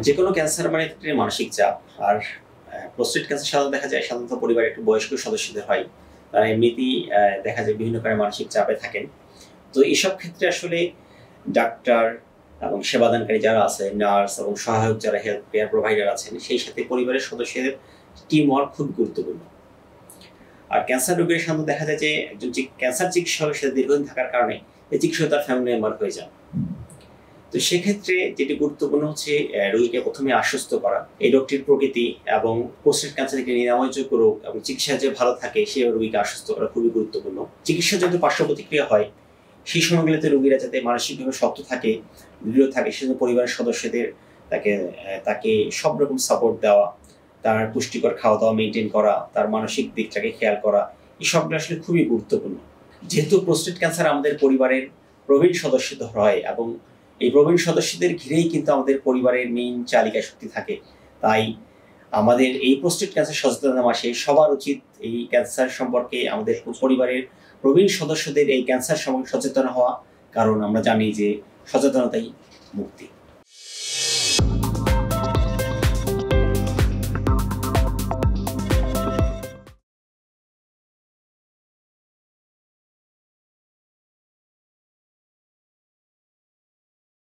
যে কোনো ক্যান্সার মানে একটা মানসিক চাপ। আর প্রোস্টেট ক্যান্সার সাধারণত দেখা যায় সাধারণত পরিবারের একটু বয়স্ক সদস্যদের হয়। তারা এমনিতেই দেখা যায় বিভিন্ন কারণে মানসিক চাপে থাকেন। তো এসব ক্ষেত্রে আসলে ডাক্তার এবং সেবাদানকারী যারা আছে, নার্স এবং সহায়ক যারা হেলথ কেয়ার প্রোভাইডার আছেন, সেই সাথে পরিবারের সদস্যদের টিম ওয়ার্ক খুব গুরুত্বপূর্ণ। আর ক্যান্সার রোগীর সাধারণত দেখা যায় যে একজন ক্যান্সার চিকিৎসকের সাথে দীর্ঘদিন থাকার কারণে এই চিকিৎসক তার ফ্যামিলি মেম্বার হয়ে যান। তো সেক্ষেত্রে যেটি গুরুত্বপূর্ণ হচ্ছে রোগীকে প্রথমে আশ্বস্ত করা এই রোগটির প্রকৃতি এবং প্রোস্টেট ক্যান্সার থেকে নিরাময়যোগ্য রোগ এবং চিকিৎসা যে ভালো থাকে সেই রোগীকে আশ্বস্ত করা খুবই গুরুত্বপূর্ণ। চিকিৎসা যদি পার্শ্ব প্রতিক্রিয়া হয় সেই সময়গুলোতে রোগীরা যাতে মানসিকভাবে শক্ত থাকে, দৃঢ় থাকে, সেজন্য পরিবারের সদস্যদের তাকে সব রকম সাপোর্ট দেওয়া, তার পুষ্টিকর খাওয়া দাওয়া মেনটেন করা, তার মানসিক দিকটাকে খেয়াল করা, এই সবগুলো আসলে খুবই গুরুত্বপূর্ণ। যেহেতু প্রোস্টেট ক্যান্সার আমাদের পরিবারের প্রবীণ সদস্যদের হয় এবং এই প্রবীণ সদস্যদের ঘিরেই কিন্তু আমাদের পরিবারের মেইন চালিকা শক্তি থাকে, তাই আমাদের এই প্রোস্টেট ক্যান্সার সচেতনতা মাসে সবার উচিত এই ক্যান্সার সম্পর্কে আমাদের পরিবারের প্রবীণ সদস্যদের এই ক্যান্সার সম্পর্কে সচেতন হওয়া, কারণ আমরা জানি যে সচেতনতাই মুক্তি।